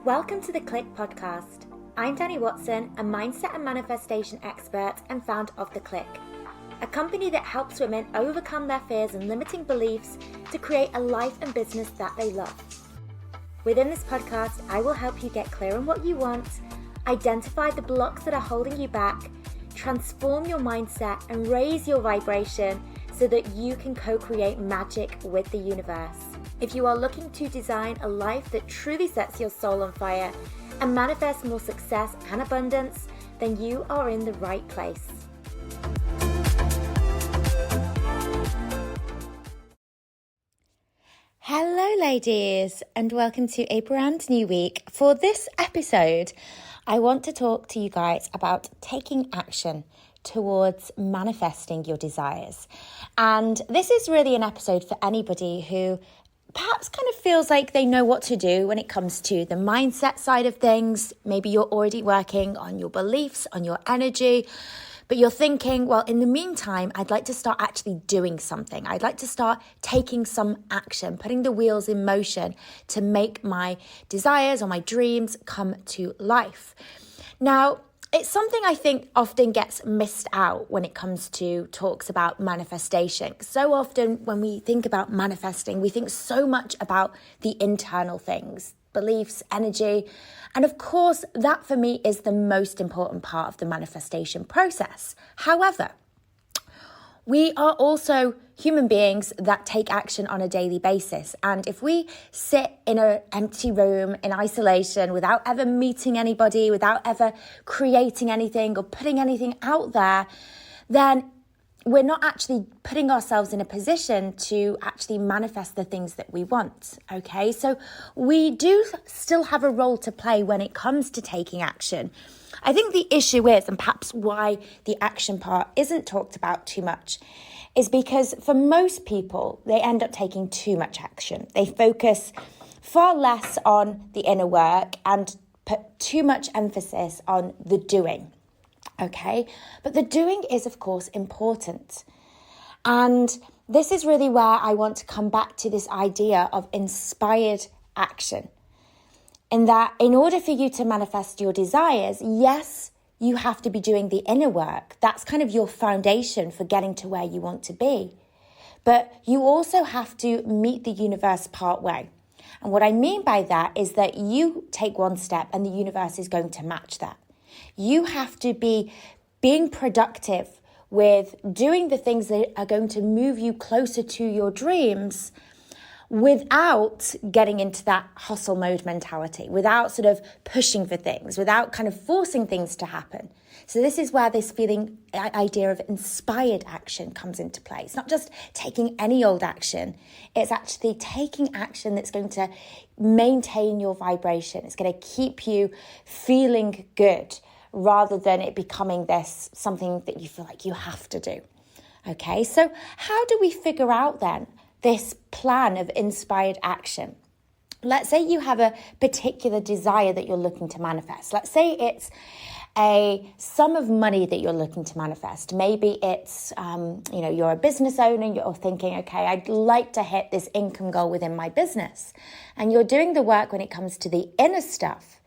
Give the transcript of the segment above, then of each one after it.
Welcome to the Clique podcast. I'm Dani, a mindset and manifestation expert and founder of the Clique, a company that helps women overcome their fears and limiting beliefs to create a life and business that they love. Within this podcast, I will help you get clear on what you want, identify the blocks that are holding you back, transform your mindset and raise your vibration so that you can co-create magic with the universe. If you are looking to design a life that truly sets your soul on fire and manifest more success and abundance, then you are in the right place. Hello ladies, and welcome to a brand new week. For this episode, I want to talk to you guys about taking action towards manifesting your desires. And this is really an episode for anybody who perhaps kind of feels like they know what to do when it comes to the mindset side of things. Maybe you're already working on your beliefs, on your energy, but you're thinking, well, in the meantime, I'd like to start actually doing something. I'd like to start taking some action, putting the wheels in motion to make my desires or my dreams come to life. Now, it's something I think often gets missed out when it comes to talks about manifestation. So often when we think about manifesting, we think so much about the internal things, beliefs, energy. And of course, that for me is the most important part of the manifestation process. However, we are also human beings that take action on a daily basis. And if we sit in an empty room in isolation without ever meeting anybody, without ever creating anything or putting anything out there, then we're not actually putting ourselves in a position to actually manifest the things that we want, okay? So we do still have a role to play when it comes to taking action. I think the issue is, and perhaps why the action part isn't talked about too much, is because for most people, they end up taking too much action. They focus far less on the inner work and put too much emphasis on the doing. Okay, but the doing is, of course, important. And this is really where I want to come back to this idea of inspired action. In that, in order for you to manifest your desires, yes, you have to be doing the inner work. That's kind of your foundation for getting to where you want to be. But you also have to meet the universe part way. And what I mean by that is that you take one step and the universe is going to match that. You have to be being productive with doing the things that are going to move you closer to your dreams without getting into that hustle mode mentality, without sort of pushing for things, without kind of forcing things to happen. So this is where this idea of inspired action comes into play. It's not just taking any old action. It's actually taking action that's going to maintain your vibration. It's going to keep you feeling good rather than it becoming this something that you feel like you have to do. Okay, so how do we figure out then this plan of inspired action? Let's say you have a particular desire that you're looking to manifest. Let's say it's a sum of money that you're looking to manifest. Maybe it's, you're a business owner and you're thinking, okay, I'd like to hit this income goal within my business. And you're doing the work when it comes to the inner stuff.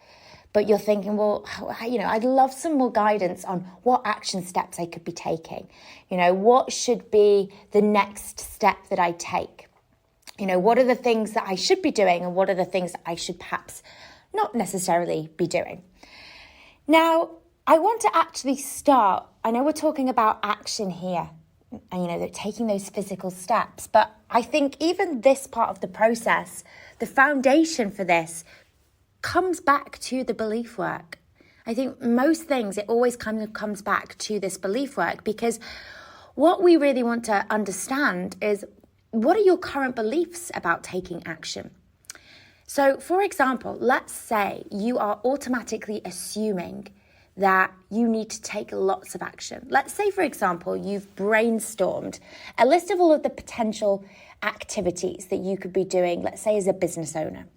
But you're thinking, well, I'd love some more guidance on what action steps I could be taking. What should be the next step that I take? What are the things that I should be doing and what are the things that I should perhaps not necessarily be doing? Now, I want to actually start. I know we're talking about action here and, taking those physical steps. But I think even this part of the process, the foundation for this comes back to the belief work. I think most things, it always kind of comes back to this belief work, because what we really want to understand is, what are your current beliefs about taking action? So, for example, let's say you are automatically assuming that you need to take lots of action. Let's say, for example, you've brainstormed a list of all of the potential activities that you could be doing, let's say as a business owner.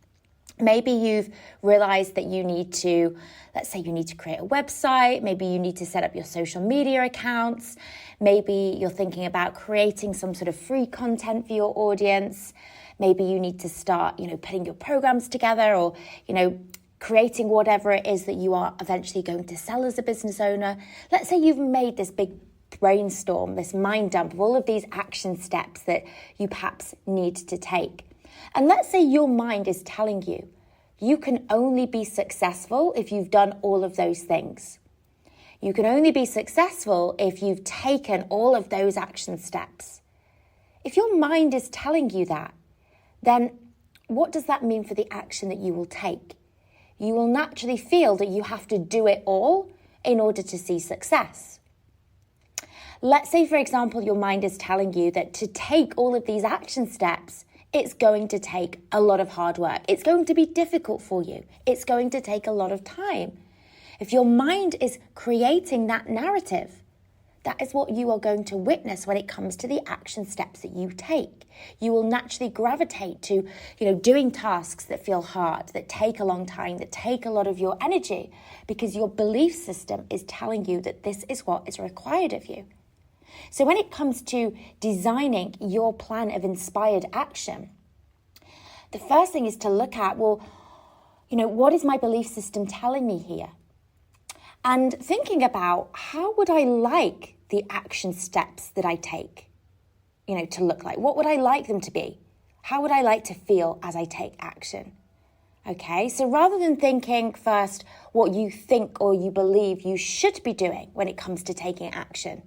Maybe you've realized that you need to, let's say you need to create a website. Maybe you need to set up your social media accounts. Maybe you're thinking about creating some sort of free content for your audience. Maybe you need to start, putting your programs together, or, creating whatever it is that you are eventually going to sell as a business owner. Let's say you've made this big brainstorm, this mind dump of all of these action steps that you perhaps need to take. And let's say your mind is telling you, you can only be successful if you've done all of those things. You can only be successful if you've taken all of those action steps. If your mind is telling you that, then what does that mean for the action that you will take? You will naturally feel that you have to do it all in order to see success. Let's say, for example, your mind is telling you that to take all of these action steps, it's going to take a lot of hard work. It's going to be difficult for you. It's going to take a lot of time. If your mind is creating that narrative, that is what you are going to witness when it comes to the action steps that you take. You will naturally gravitate to, doing tasks that feel hard, that take a long time, that take a lot of your energy, because your belief system is telling you that this is what is required of you. So when it comes to designing your plan of inspired action, the first thing is to look at, what is my belief system telling me here? And thinking about, how would I like the action steps that I take, to look like? What would I like them to be? How would I like to feel as I take action? Okay, so rather than thinking first what you think or you believe you should be doing when it comes to taking action,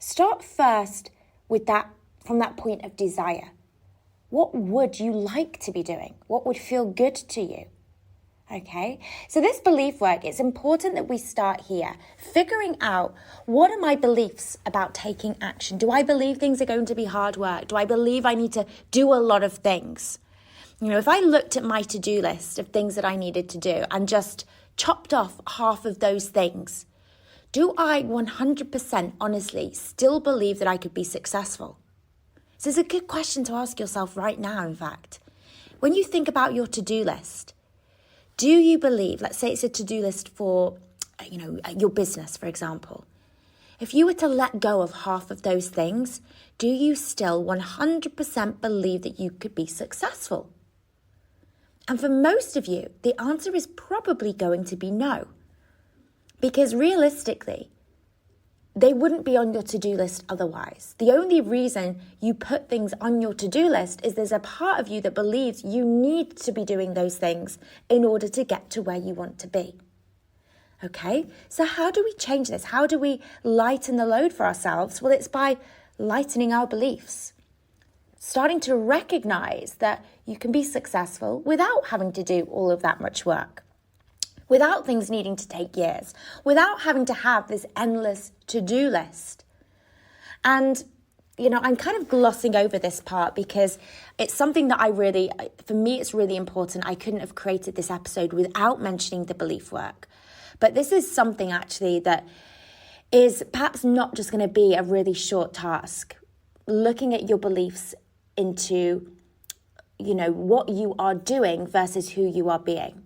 start first with that, from that point of desire. What would you like to be doing? What would feel good to you? Okay, so this belief work, it's important that we start here, figuring out, what are my beliefs about taking action? Do I believe things are going to be hard work? Do I believe I need to do a lot of things? If I looked at my to-do list of things that I needed to do and just chopped off half of those things, do I 100% honestly still believe that I could be successful? So it's a good question to ask yourself right now, in fact. When you think about your to-do list, do you believe, let's say it's a to-do list for, your business, for example. If you were to let go of half of those things, do you still 100% believe that you could be successful? And for most of you, the answer is probably going to be no. Because realistically, they wouldn't be on your to-do list otherwise. The only reason you put things on your to-do list is there's a part of you that believes you need to be doing those things in order to get to where you want to be. Okay, so how do we change this? How do we lighten the load for ourselves? Well, it's by lightening our beliefs. Starting to recognize that you can be successful without having to do all of that much work, without things needing to take years, without having to have this endless to-do list. And, I'm kind of glossing over this part because it's something that for me, it's really important. I couldn't have created this episode without mentioning the belief work. But this is something actually that is perhaps not just going to be a really short task. Looking at your beliefs into, what you are doing versus who you are being.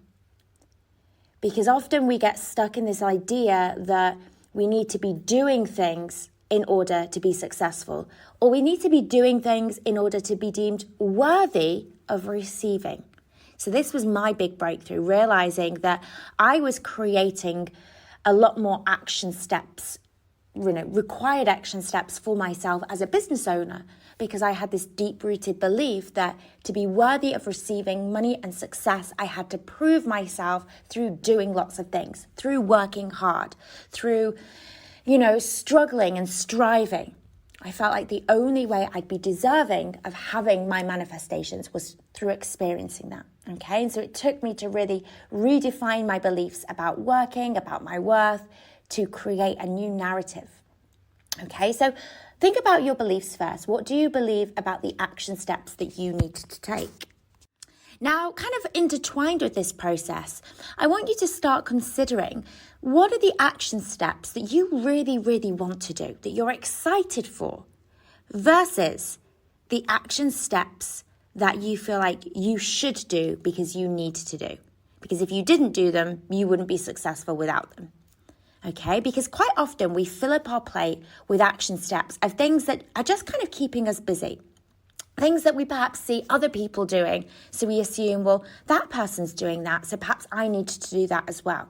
Because often we get stuck in this idea that we need to be doing things in order to be successful, or we need to be doing things in order to be deemed worthy of receiving. So this was my big breakthrough, realizing that I was creating a lot more action steps, required action steps for myself as a business owner, because I had this deep-rooted belief that to be worthy of receiving money and success, I had to prove myself through doing lots of things, through working hard, through, struggling and striving. I felt like the only way I'd be deserving of having my manifestations was through experiencing that, okay? And so it took me to really redefine my beliefs about working, about my worth, to create a new narrative. Okay, so think about your beliefs first. What do you believe about the action steps that you need to take? Now, kind of intertwined with this process, I want you to start considering, what are the action steps that you really, really want to do, that you're excited for, versus the action steps that you feel like you should do because you need to do. Because if you didn't do them, you wouldn't be successful without them. Okay, because quite often we fill up our plate with action steps of things that are just kind of keeping us busy. Things that we perhaps see other people doing. So we assume, well, that person's doing that, so perhaps I need to do that as well.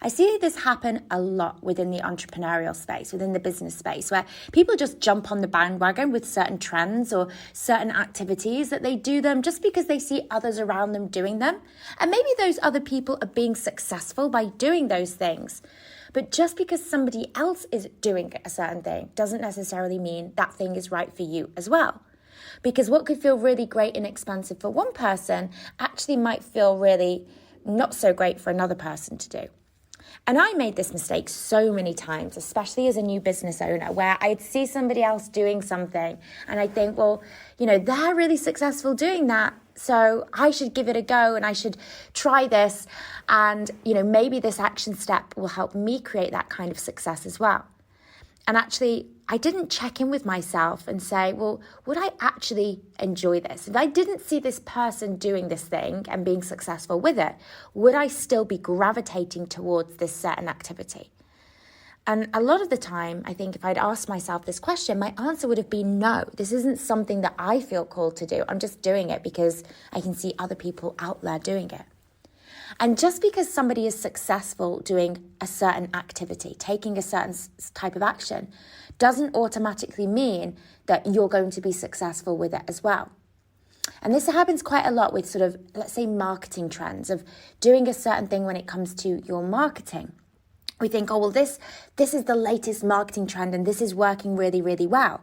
I see this happen a lot within the entrepreneurial space, within the business space, where people just jump on the bandwagon with certain trends or certain activities, that they do them just because they see others around them doing them. And maybe those other people are being successful by doing those things. But just because somebody else is doing a certain thing doesn't necessarily mean that thing is right for you as well. Because what could feel really great and expansive for one person actually might feel really not so great for another person to do. And I made this mistake so many times, especially as a new business owner, where I'd see somebody else doing something and I'd think, well, they're really successful doing that, so I should give it a go and I should try this. And, maybe this action step will help me create that kind of success as well. And actually, I didn't check in with myself and say, well, would I actually enjoy this? If I didn't see this person doing this thing and being successful with it, would I still be gravitating towards this certain activity? And a lot of the time, I think if I'd asked myself this question, my answer would have been no. This isn't something that I feel called to do. I'm just doing it because I can see other people out there doing it. And just because somebody is successful doing a certain activity, taking a certain type of action, doesn't automatically mean that you're going to be successful with it as well. And this happens quite a lot with sort of, let's say, marketing trends of doing a certain thing when it comes to your marketing. We think, oh, well, this is the latest marketing trend and this is working really, really well.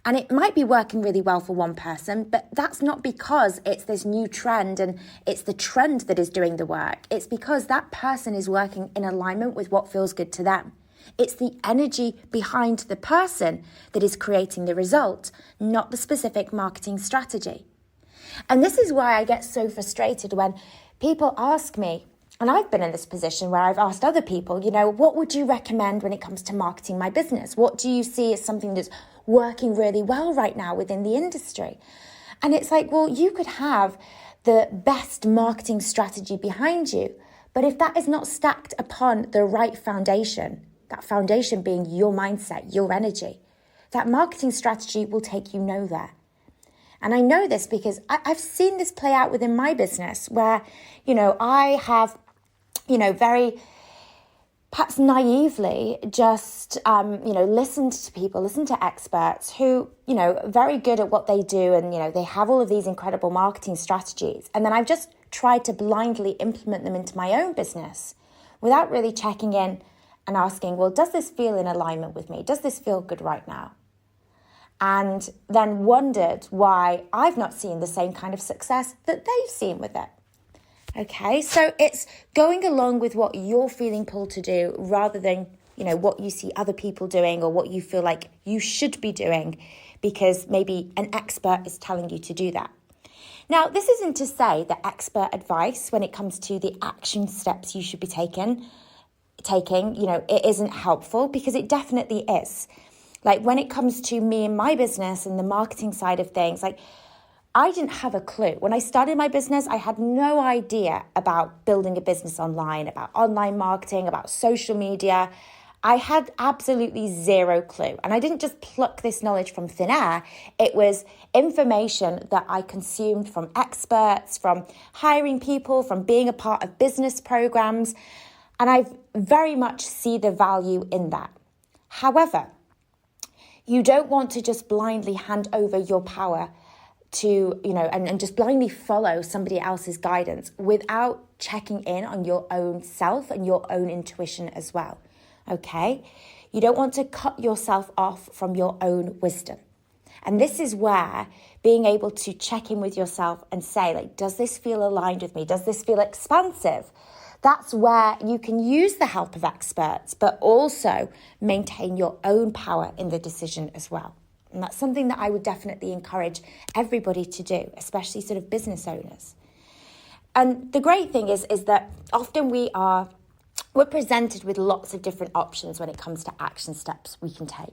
And it might be working really well for one person, but that's not because it's this new trend and it's the trend that is doing the work. It's because that person is working in alignment with what feels good to them. It's the energy behind the person that is creating the result, not the specific marketing strategy. And this is why I get so frustrated when people ask me, and I've been in this position where I've asked other people, what would you recommend when it comes to marketing my business? What do you see as something that's working really well right now within the industry? And it's like, well, you could have the best marketing strategy behind you, but if that is not stacked upon the right foundation, that foundation being your mindset, your energy, that marketing strategy will take you nowhere. And I know this because I've seen this play out within my business where, I have, very perhaps naively just, listened to people, listened to experts who, very good at what they do. And, they have all of these incredible marketing strategies. And then I've just tried to blindly implement them into my own business without really checking in and asking, well, does this feel in alignment with me? Does this feel good right now? And then wondered why I've not seen the same kind of success that they've seen with it. Okay, so it's going along with what you're feeling pulled to do rather than, what you see other people doing or what you feel like you should be doing because maybe an expert is telling you to do that. Now, this isn't to say that expert advice when it comes to the action steps you should be taking, it isn't helpful, because it definitely is. Like when it comes to me and my business and the marketing side of things, I didn't have a clue. When I started my business, I had no idea about building a business online, about online marketing, about social media. I had absolutely zero clue. And I didn't just pluck this knowledge from thin air. It was information that I consumed from experts, from hiring people, from being a part of business programs. And I very much see the value in that. However, you don't want to just blindly hand over your power to, and just blindly follow somebody else's guidance without checking in on your own self and your own intuition as well. Okay? You don't want to cut yourself off from your own wisdom. And this is where being able to check in with yourself and say, does this feel aligned with me? Does this feel expansive? That's where you can use the help of experts, but also maintain your own power in the decision as well. And that's something that I would definitely encourage everybody to do, especially sort of business owners. And the great thing is that often we're presented with lots of different options when it comes to action steps we can take.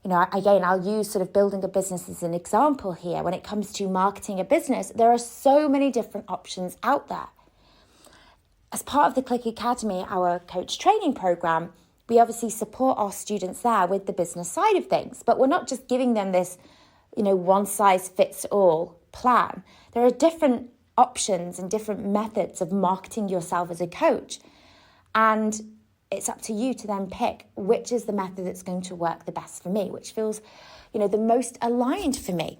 Again, I'll use sort of building a business as an example here. When it comes to marketing a business, there are so many different options out there. As part of the Clique Academy, our coach training program, we obviously support our students there with the business side of things, but we're not just giving them this one size fits all plan. There are different options and different methods of marketing yourself as a coach. And it's up to you to then pick which is the method that's going to work the best for me, which feels, the most aligned for me.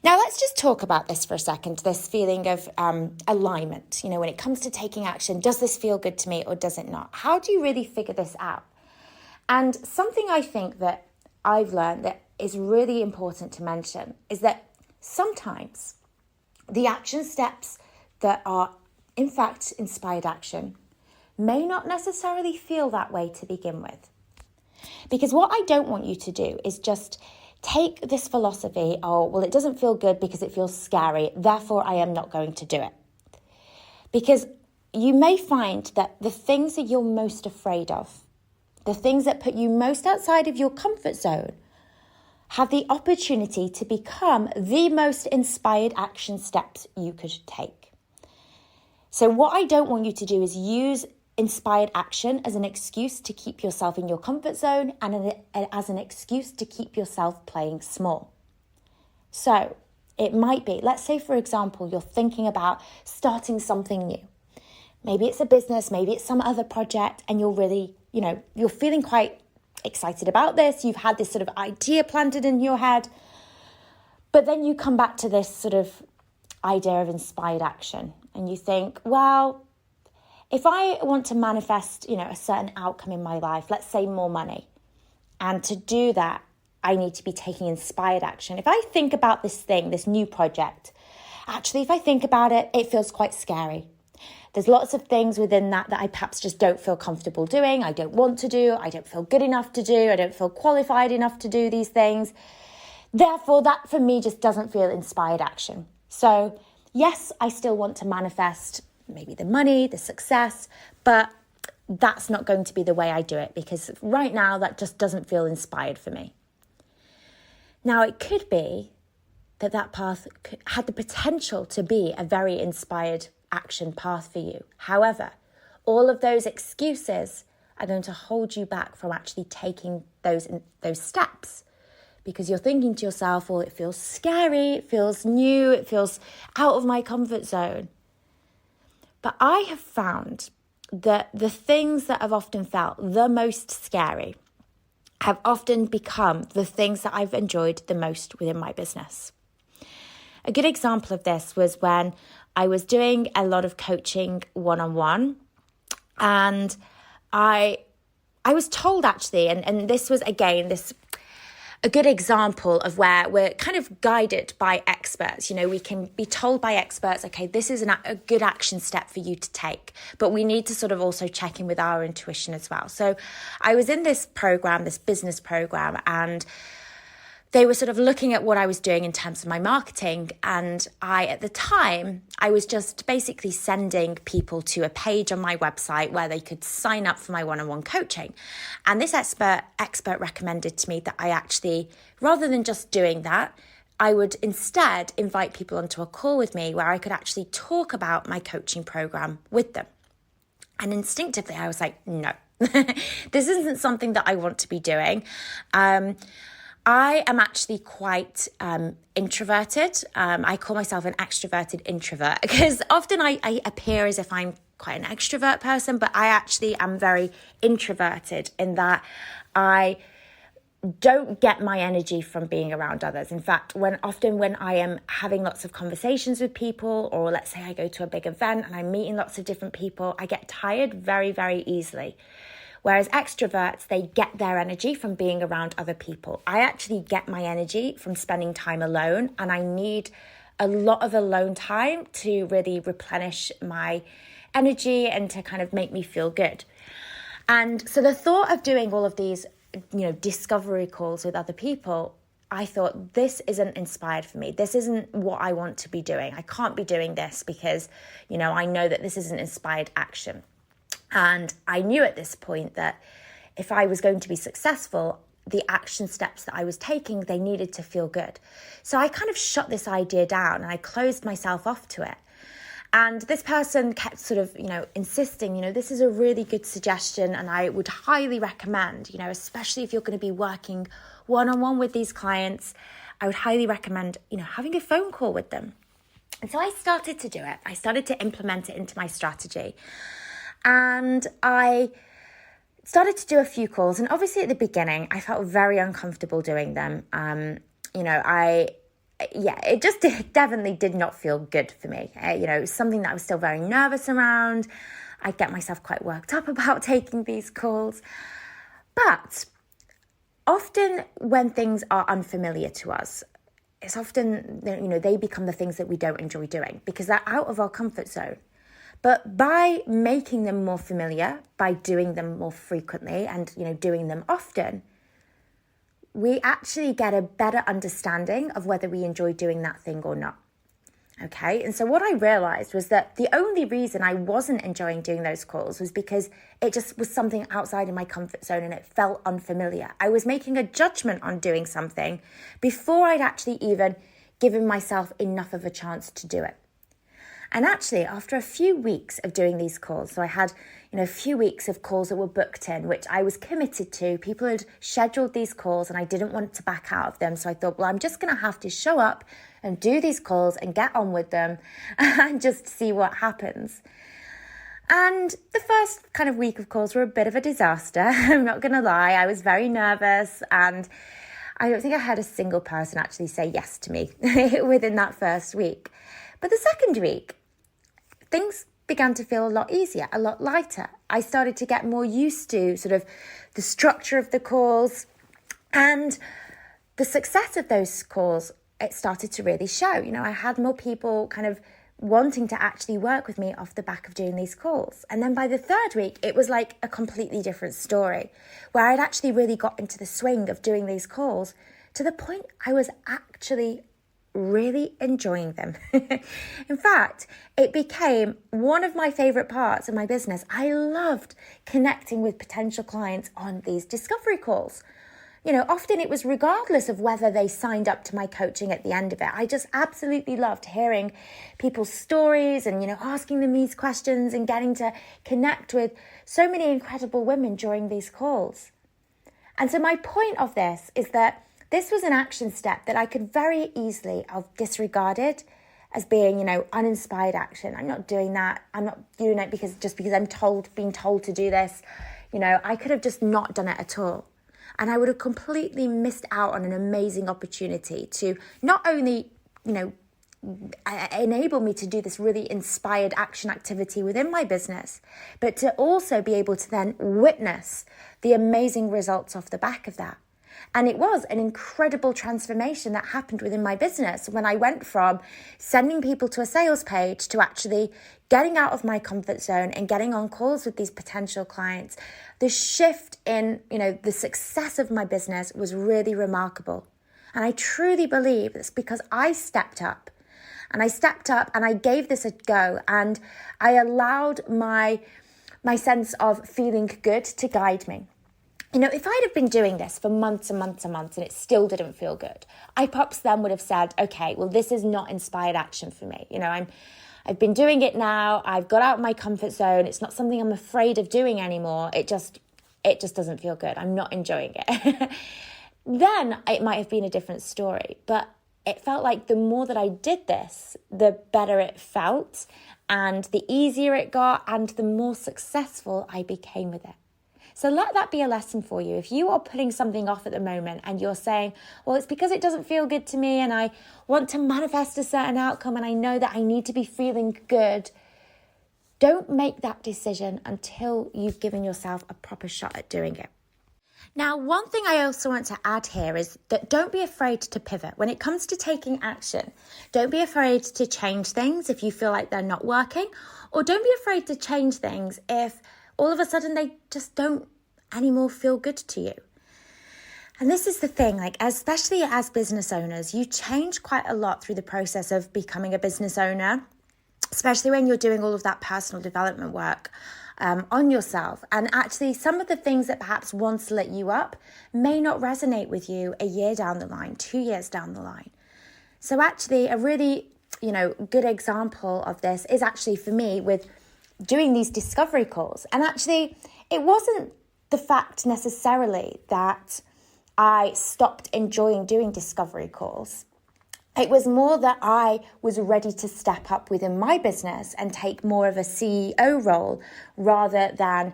Now, let's just talk about this for a second, this feeling of alignment. When it comes to taking action, does this feel good to me or does it not? How do you really figure this out? And something I think that I've learned that is really important to mention is that sometimes the action steps that are, in fact, inspired action may not necessarily feel that way to begin with. Because what I don't want you to do is just take this philosophy, it doesn't feel good because it feels scary, therefore I am not going to do it. Because you may find that the things that you're most afraid of, the things that put you most outside of your comfort zone, have the opportunity to become the most inspired action steps you could take. So what I don't want you to do is use inspired action as an excuse to keep yourself in your comfort zone and as an excuse to keep yourself playing small. So it might be, let's say, for example, you're thinking about starting something new. Maybe it's a business, maybe it's some other project, and you're really, you're feeling quite excited about this. You've had this sort of idea planted in your head, but then you come back to this sort of idea of inspired action and you think, well, if I want to manifest, a certain outcome in my life, let's say more money, and to do that, I need to be taking inspired action. If I think about this thing, this new project, actually, if I think about it, it feels quite scary. There's lots of things within that I perhaps just don't feel comfortable doing. I don't want to do. I don't feel good enough to do. I don't feel qualified enough to do these things. Therefore, that for me just doesn't feel inspired action. So yes, I still want to manifest maybe the money, the success, but that's not going to be the way I do it because right now that just doesn't feel inspired for me. Now, it could be that path had the potential to be a very inspired action path for you. However, all of those excuses are going to hold you back from actually taking those steps because you're thinking to yourself, well, it feels scary, it feels new, it feels out of my comfort zone. But I have found that the things that have often felt the most scary have often become the things that I've enjoyed the most within my business. A good example of this was when I was doing a lot of coaching one-on-one, and I was told actually, and this was again a good example of where we're kind of guided by experts. We can be told by experts, okay, this is a good action step for you to take, but we need to sort of also check in with our intuition as well. So I was in this program, this business program, and they were sort of looking at what I was doing in terms of my marketing. And at the time, I was just basically sending people to a page on my website where they could sign up for my one-on-one coaching. And this expert recommended to me that I actually, rather than just doing that, I would instead invite people onto a call with me where I could actually talk about my coaching program with them. And instinctively, I was like, no, this isn't something that I want to be doing. I am actually quite introverted. I call myself an extroverted introvert because often I appear as if I'm quite an extrovert person, but I actually am very introverted in that I don't get my energy from being around others. In fact, when I am having lots of conversations with people, or let's say I go to a big event and I'm meeting lots of different people, I get tired very, very easily. Whereas extroverts, they get their energy from being around other people. I actually get my energy from spending time alone, and I need a lot of alone time to really replenish my energy and to kind of make me feel good. And so the thought of doing all of these, discovery calls with other people, I thought, this isn't inspired for me. This isn't what I want to be doing. I can't be doing this because, I know that this isn't inspired action. And I knew at this point that if I was going to be successful, the action steps that I was taking, they needed to feel good. So I kind of shut this idea down and I closed myself off to it. And this person kept sort of, insisting, this is a really good suggestion and I would highly recommend, especially if you're going to be working one-on-one with these clients, I would highly recommend, having a phone call with them. And so I started to do it. I started to implement it into my strategy. And I started to do a few calls. And obviously at the beginning, I felt very uncomfortable doing them. It just definitely did not feel good for me. It was something that I was still very nervous around. I get myself quite worked up about taking these calls. But often when things are unfamiliar to us, it's often, they become the things that we don't enjoy doing because they're out of our comfort zone. But by making them more familiar, by doing them more frequently and, doing them often, we actually get a better understanding of whether we enjoy doing that thing or not. Okay, and so what I realized was that the only reason I wasn't enjoying doing those calls was because it just was something outside of my comfort zone and it felt unfamiliar. I was making a judgment on doing something before I'd actually even given myself enough of a chance to do it. And actually, after a few weeks of doing these calls, so I had, a few weeks of calls that were booked in, which I was committed to. People had scheduled these calls and I didn't want to back out of them. So I thought, well, I'm just going to have to show up and do these calls and get on with them and just see what happens. And the first kind of week of calls were a bit of a disaster. I'm not going to lie. I was very nervous and I don't think I had a single person actually say yes to me within that first week. But the second week, things began to feel a lot easier, a lot lighter. I started to get more used to sort of the structure of the calls and the success of those calls. It started to really show. I had more people kind of wanting to actually work with me off the back of doing these calls. And then by the third week, it was like a completely different story where I'd actually really got into the swing of doing these calls to the point I was actually really enjoying them. In fact, it became one of my favorite parts of my business. I loved connecting with potential clients on these discovery calls. Often it was regardless of whether they signed up to my coaching at the end of it. I just absolutely loved hearing people's stories and, asking them these questions and getting to connect with so many incredible women during these calls. And so my point of this is that this was an action step that I could very easily have disregarded as being, uninspired action. I'm not doing that. I'm not doing it because I'm being told to do this. I could have just not done it at all. And I would have completely missed out on an amazing opportunity to not only, enable me to do this really inspired action activity within my business, but to also be able to then witness the amazing results off the back of that. And it was an incredible transformation that happened within my business when I went from sending people to a sales page to actually getting out of my comfort zone and getting on calls with these potential clients. The shift in, the success of my business was really remarkable. And I truly believe it's because I stepped up. And I gave this a go and I allowed my sense of feeling good to guide me. If I'd have been doing this for months and months and months and it still didn't feel good, I perhaps then would have said, okay, well, this is not inspired action for me. I've been doing it now. I've got out of my comfort zone. It's not something I'm afraid of doing anymore. It just doesn't feel good. I'm not enjoying it. Then it might have been a different story. But it felt like the more that I did this, the better it felt and the easier it got and the more successful I became with it. So let that be a lesson for you. If you are putting something off at the moment and you're saying, well, it's because it doesn't feel good to me and I want to manifest a certain outcome and I know that I need to be feeling good, don't make that decision until you've given yourself a proper shot at doing it. Now, one thing I also want to add here is that don't be afraid to pivot. When it comes to taking action, don't be afraid to change things if you feel like they're not working, or don't be afraid to change things if all of a sudden they just don't anymore feel good to you. And this is the thing, especially as business owners, you change quite a lot through the process of becoming a business owner, especially when you're doing all of that personal development work on yourself. And actually some of the things that perhaps once lit you up may not resonate with you a year down the line, 2 years down the line. So actually a really, good example of this is actually for me with doing these discovery calls. And actually, it wasn't the fact necessarily that I stopped enjoying doing discovery calls. It was more that I was ready to step up within my business and take more of a CEO role rather than,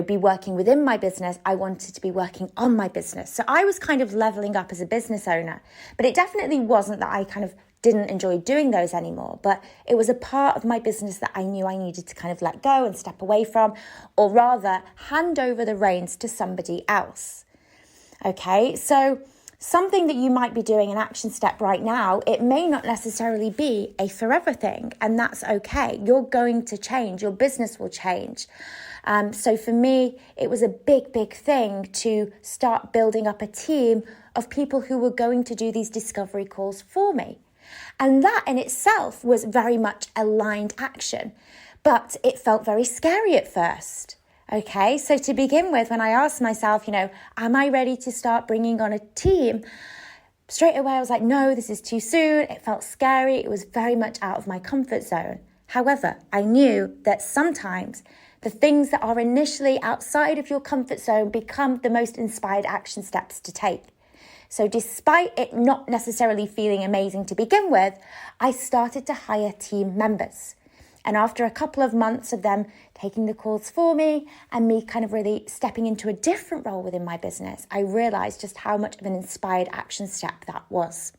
be working within my business. I wanted to be working on my business. So I was kind of leveling up as a business owner, but it definitely wasn't that I kind of didn't enjoy doing those anymore, but it was a part of my business that I knew I needed to kind of let go and step away from, or rather hand over the reins to somebody else. Okay, so something that you might be doing, an action step right now, it may not necessarily be a forever thing, and that's okay. You're going to change, your business will change. So for me, it was a big thing to start building up a team of people who were going to do these discovery calls for me. And that in itself was very much aligned action, but it felt very scary at first. Okay, so to begin with, when I asked myself, am I ready to start bringing on a team? Straight away, I was like, no, this is too soon. It felt scary. It was very much out of my comfort zone. However, I knew that sometimes the things that are initially outside of your comfort zone become the most inspired action steps to take. So despite it not necessarily feeling amazing to begin with, I started to hire team members. And after a couple of months of them taking the calls for me and me kind of really stepping into a different role within my business, I realized just how much of an inspired action step that was.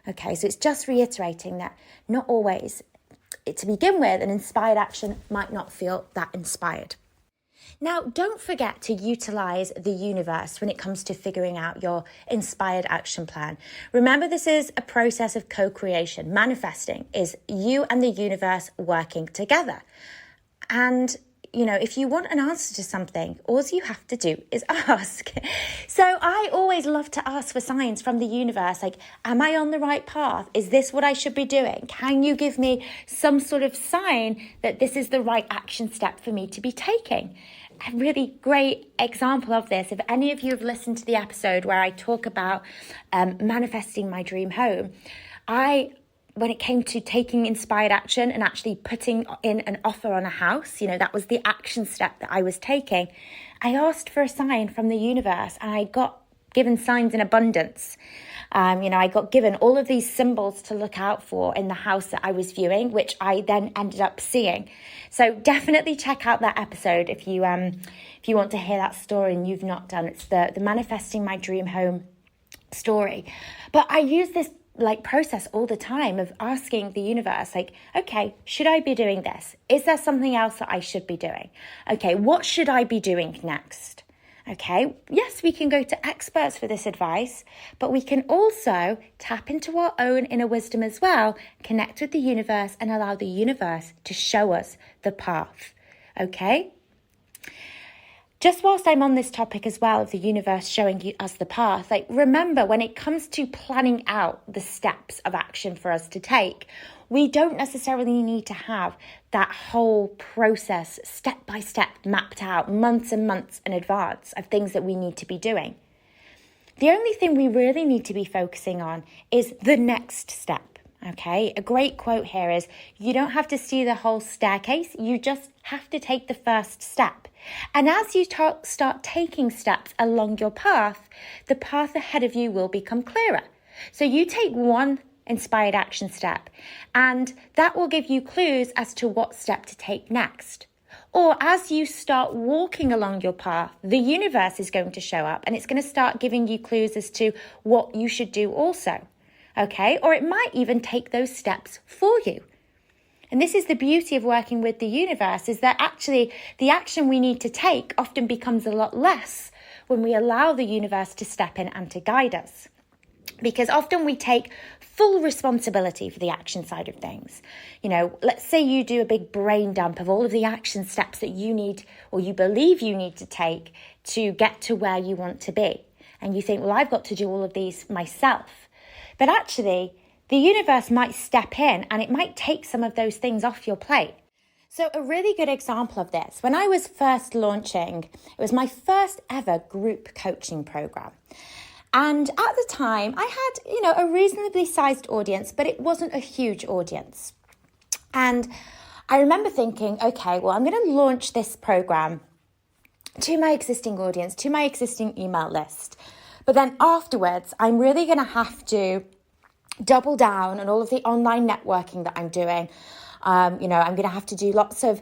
Okay, so it's just reiterating that not always, to begin with, an inspired action might not feel that inspired. Now, don't forget to utilize the universe when it comes to figuring out your inspired action plan. Remember, this is a process of co-creation. Manifesting is you and the universe working together. And, if you want an answer to something, all you have to do is ask. So I always love to ask for signs from the universe, like, am I on the right path? Is this what I should be doing? Can you give me some sort of sign that this is the right action step for me to be taking? A really great example of this, if any of you have listened to the episode where I talk about manifesting my dream home, when it came to taking inspired action and actually putting in an offer on a house, that was the action step that I was taking. I asked for a sign from the universe and I got given signs in abundance. I got given all of these symbols to look out for in the house that I was viewing, which I then ended up seeing. So definitely check out that episode if you want to hear that story and you've not done. It's the manifesting my dream home story. But I use this process all the time of asking the universe, okay, should I be doing this? Is there something else that I should be doing? Okay, what should I be doing next? Okay, yes, we can go to experts for this advice, but we can also tap into our own inner wisdom as well, connect with the universe and allow the universe to show us the path. Okay? Just whilst I'm on this topic as well of the universe showing us the path, remember when it comes to planning out the steps of action for us to take, we don't necessarily need to have that whole process step by step mapped out months and months in advance of things that we need to be doing. The only thing we really need to be focusing on is the next step. Okay, a great quote here is, you don't have to see the whole staircase, you just have to take the first step. And as you start taking steps along your path, the path ahead of you will become clearer. So you take one inspired action step, and that will give you clues as to what step to take next. Or as you start walking along your path, the universe is going to show up and it's going to start giving you clues as to what you should do also. Okay, or it might even take those steps for you. And this is the beauty of working with the universe, is that actually the action we need to take often becomes a lot less when we allow the universe to step in and to guide us. Because often we take full responsibility for the action side of things. Let's say you do a big brain dump of all of the action steps that you need or you believe you need to take to get to where you want to be. And you think, well, I've got to do all of these myself. But actually, the universe might step in and it might take some of those things off your plate. So a really good example of this, when I was first launching, it was my first ever group coaching program. And at the time, I had, a reasonably sized audience, but it wasn't a huge audience. And I remember thinking, okay, well, I'm going to launch this program to my existing audience, to my existing email list. But then afterwards, I'm really going to have to double down on all of the online networking that I'm doing. I'm going to have to do lots of,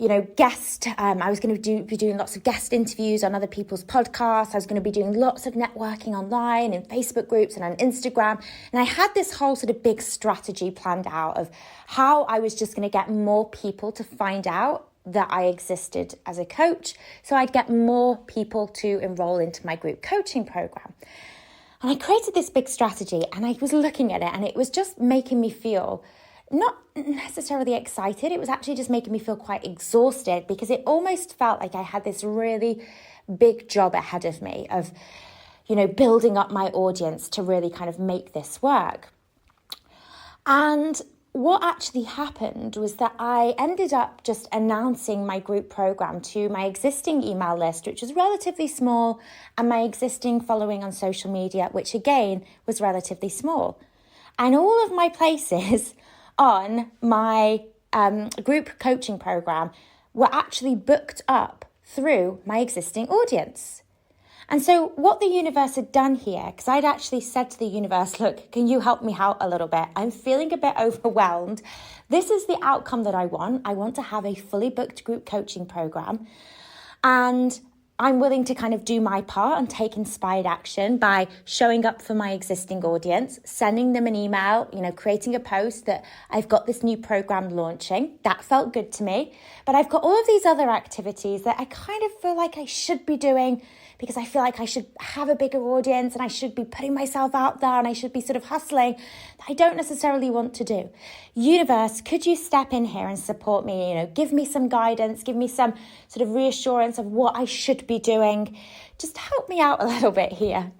I was going to be doing lots of guest interviews on other people's podcasts. I was going to be doing lots of networking online in Facebook groups and on Instagram. And I had this whole sort of big strategy planned out of how I was just going to get more people to find out that I existed as a coach. So I'd get more people to enroll into my group coaching program. And I created this big strategy and I was looking at it and it was just making me feel not necessarily excited. It was actually just making me feel quite exhausted because it almost felt like I had this really big job ahead of me of, building up my audience to really kind of make this work. And what actually happened was that I ended up just announcing my group program to my existing email list, which was relatively small, and my existing following on social media, which again was relatively small. And all of my places on my group coaching program were actually booked up through my existing audience. And so what the universe had done here, because I'd actually said to the universe, look, can you help me out a little bit? I'm feeling a bit overwhelmed. This is the outcome that I want. I want to have a fully booked group coaching program. And I'm willing to kind of do my part and take inspired action by showing up for my existing audience, sending them an email, creating a post that I've got this new program launching. That felt good to me. But I've got all of these other activities that I kind of feel like I should be doing because I feel like I should have a bigger audience and I should be putting myself out there and I should be sort of hustling that I don't necessarily want to do. Universe, could you step in here and support me? Give me some guidance, give me some sort of reassurance of what I should be doing. Just help me out a little bit here.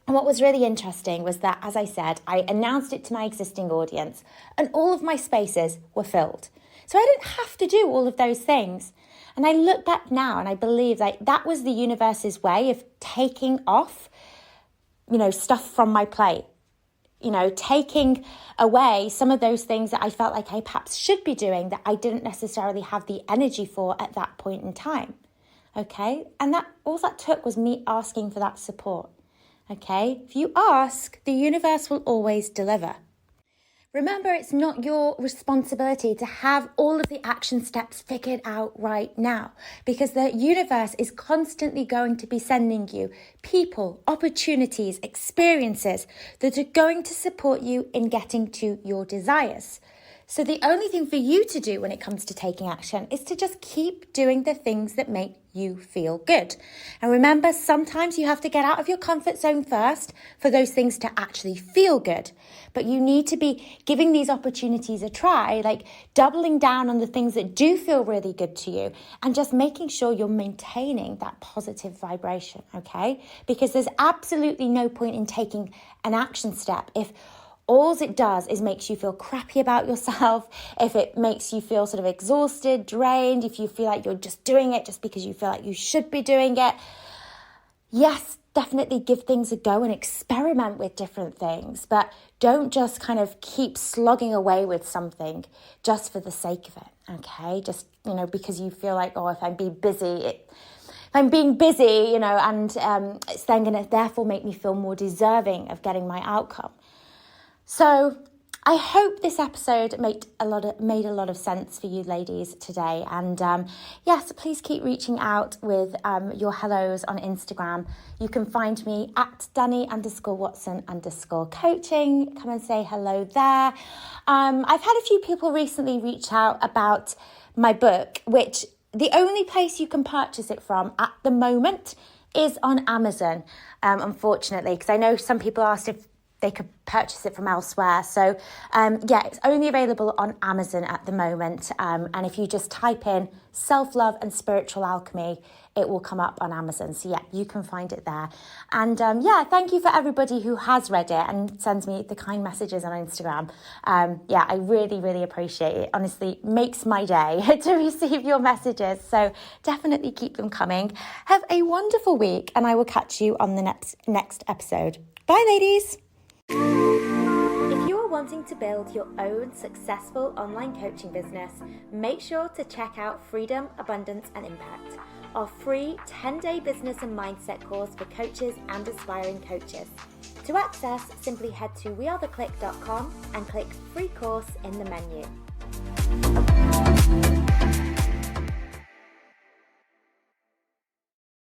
And what was really interesting was that, as I said, I announced it to my existing audience and all of my spaces were filled. So I didn't have to do all of those things. And I look back now and I believe that was the universe's way of taking off, stuff from my plate, taking away some of those things that I felt like I perhaps should be doing that I didn't necessarily have the energy for at that point in time. Okay. And all that took was me asking for that support. Okay. If you ask, the universe will always deliver. Remember, it's not your responsibility to have all of the action steps figured out right now because the universe is constantly going to be sending you people, opportunities, experiences that are going to support you in getting to your desires. So the only thing for you to do when it comes to taking action is to just keep doing the things that make you feel good. And remember, sometimes you have to get out of your comfort zone first for those things to actually feel good. But you need to be giving these opportunities a try, like doubling down on the things that do feel really good to you and just making sure you're maintaining that positive vibration, okay? Because there's absolutely no point in taking an action step if all it does is makes you feel crappy about yourself, if it makes you feel sort of exhausted, drained, if you feel like you're just doing it just because you feel like you should be doing it. Yes, definitely give things a go and experiment with different things, but don't just kind of keep slogging away with something just for the sake of it, okay? Just, because you feel like, if I'm being busy, and it's then going to therefore make me feel more deserving of getting my outcome. So I hope this episode made a lot of sense for you ladies today. And yes, please keep reaching out with your hellos on Instagram. You can find me at Dani_Watson_coaching. Come and say hello there. I've had a few people recently reach out about my book, which the only place you can purchase it from at the moment is on Amazon, unfortunately, because I know some people asked if they could purchase it from elsewhere. So it's only available on Amazon at the moment. And if you just type in self-love and spiritual alchemy, it will come up on Amazon. So you can find it there. And thank you for everybody who has read it and sends me the kind messages on Instagram. I really, really appreciate it. Honestly, makes my day to receive your messages. So definitely keep them coming. Have a wonderful week and I will catch you on the next episode. Bye, ladies. If you are wanting to build your own successful online coaching business, make sure to check out Freedom, Abundance and Impact. our free 10-day business and mindset course for coaches and aspiring coaches. To access, simply head to wearetheclique.com and click free course in the menu.